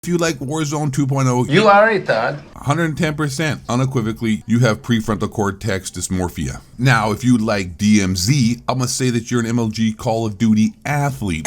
If you like Warzone 2.0, you are a retard. 110%, unequivocally, you have prefrontal cortex dysmorphia. Now, if you like DMZ, I'm gonna say that you're an MLG Call of Duty athlete.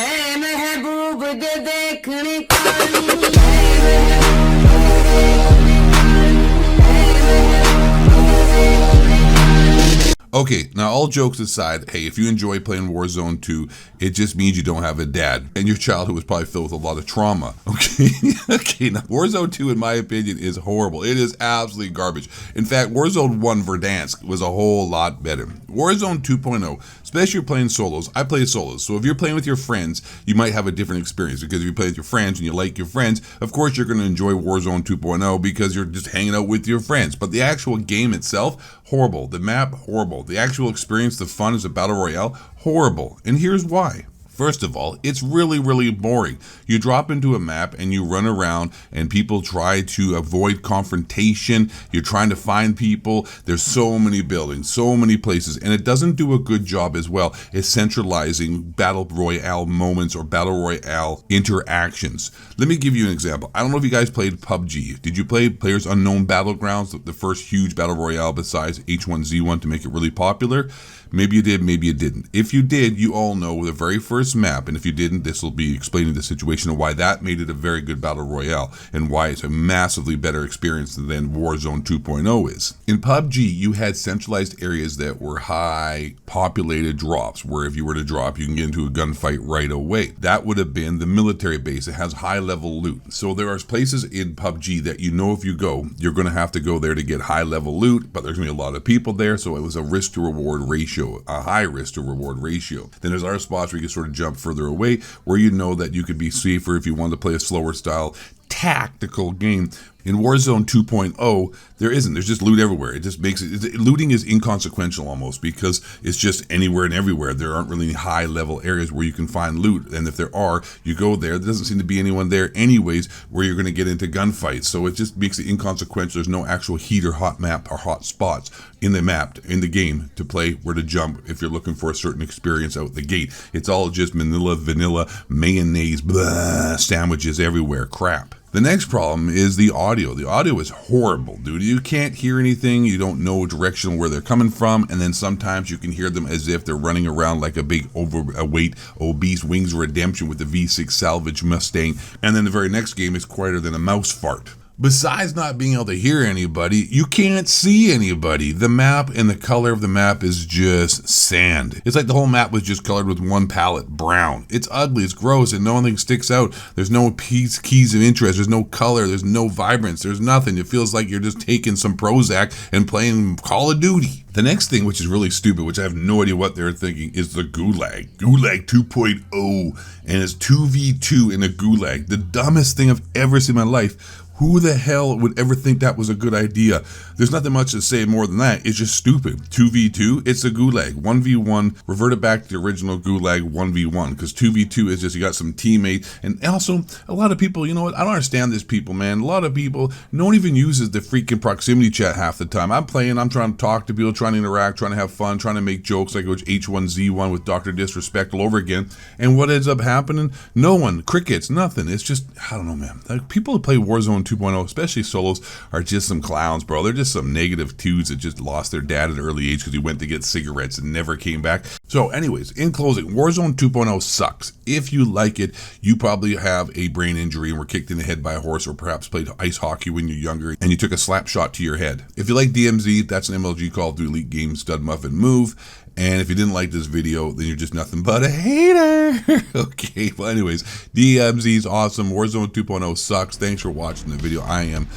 Okay, now all jokes aside, hey, if you enjoy playing Warzone 2, it just means you don't have a dad. And your childhood was probably filled with a lot of trauma, okay? Okay, now Warzone 2, in my opinion, is horrible. It is absolutely garbage. In fact, Warzone 1 Verdansk was a whole lot better. Warzone 2.0, especially if you're playing solos, I play solos. So if you're playing with your friends, you might have a different experience. Because if you play with your friends and you like your friends, of course you're going to enjoy Warzone 2.0 because you're just hanging out with your friends. But the actual game itself, horrible. The map, horrible. The actual experience, the fun as a battle royale, horrible. And here's why. First of all, it's really, really boring. You drop into a map and you run around and people try to avoid confrontation. You're trying to find people. There's so many buildings, so many places, and it doesn't do a good job as well as centralizing battle royale moments or battle royale interactions. Let me give you an example. I don't know if you guys played PUBG. Did you play Players Unknown Battlegrounds, the first huge battle royale besides H1Z1 to make it really popular? Maybe you did, maybe you didn't. If you did, you all know the very first map, and if you didn't, this will be explaining the situation and why that made it a very good battle royale and why it's a massively better experience than Warzone 2.0 is. In PUBG, you had centralized areas that were high populated drops, where if you were to drop, you can get into a gunfight right away. That would have been the military base. It has high level loot. So there are places in PUBG that you know if you go, you're going to have to go there to get high level loot, but there's going to be a lot of people there, so it was a risk to reward ratio. A high risk to reward ratio. Then there's other spots where you can sort of jump further away, where you know that you could be safer if you wanted to play a slower style tactical game. In Warzone 2.0, there isn't. There's just loot everywhere. It just makes it, looting is inconsequential almost because it's just anywhere and everywhere. There aren't really high level areas where you can find loot. And if there are, you go there. There doesn't seem to be anyone there anyways where you're going to get into gunfights. So it just makes it inconsequential. There's no actual heat or hot map or hot spots in the map, in the game to play, where to jump if you're looking for a certain experience out the gate. It's all just vanilla, mayonnaise, blah, sandwiches everywhere, crap. The next problem is the audio. The audio is horrible, dude. You can't hear anything. You don't know direction where they're coming from. And then sometimes you can hear them as if they're running around like a big overweight, obese Wings of Redemption with the V6 salvage Mustang. And then the very next game is quieter than a mouse fart. Besides not being able to hear anybody, you can't see anybody. The map and the color of the map is just sand. It's like the whole map was just colored with one palette, brown. It's ugly, it's gross, and nothing sticks out. There's no keys of interest, there's no color, there's no vibrance, there's nothing. It feels like you're just taking some Prozac and playing Call of Duty. The next thing, which is really stupid, which I have no idea what they're thinking, is the Gulag. Gulag 2.0, and it's 2v2 in a Gulag. The dumbest thing I've ever seen in my life. Who the hell would ever think that was a good idea? There's nothing much to say more than that. It's just stupid. 2v2, it's a Gulag. 1v1, revert it back to the original Gulag 1v1, because 2v2 is just you got some teammates. And also, a lot of people, you know what? I don't understand this people, man. A lot of people don't even use the freaking proximity chat half the time. I'm playing, I'm trying to talk to people, trying to interact, trying to have fun, trying to make jokes like it was H1Z1 with Dr. Disrespect all over again. And what ends up happening? No one, crickets, nothing. It's just, I don't know, man. Like, people who play Warzone 2.0, especially solos, are just some clowns, bro. They're just some negative twos that just lost their dad at an early age because he went to get cigarettes and never came back. So anyways, in closing, Warzone 2.0 sucks. If you like it, you probably have a brain injury and were kicked in the head by a horse, or perhaps played ice hockey when you're younger and you took a slap shot to your head. If you like DMZ, that's an MLG Call of Duty Elite Game Stud Muffin move. And if you didn't like this video, then you're just nothing but a hater. Okay, well anyways, DMZ's awesome. Warzone 2.0 sucks. Thanks for watching the video. I'm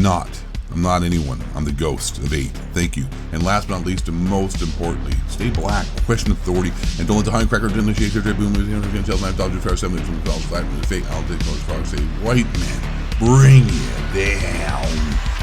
not anyone. I'm the ghost of 8. Thank you. And last but not least, and most importantly, stay black, question authority, and don't let the honey cracker initiate your boom. Tell my dog to try 7 from the fake. I'll take those frogs. Say, white man, bring it down.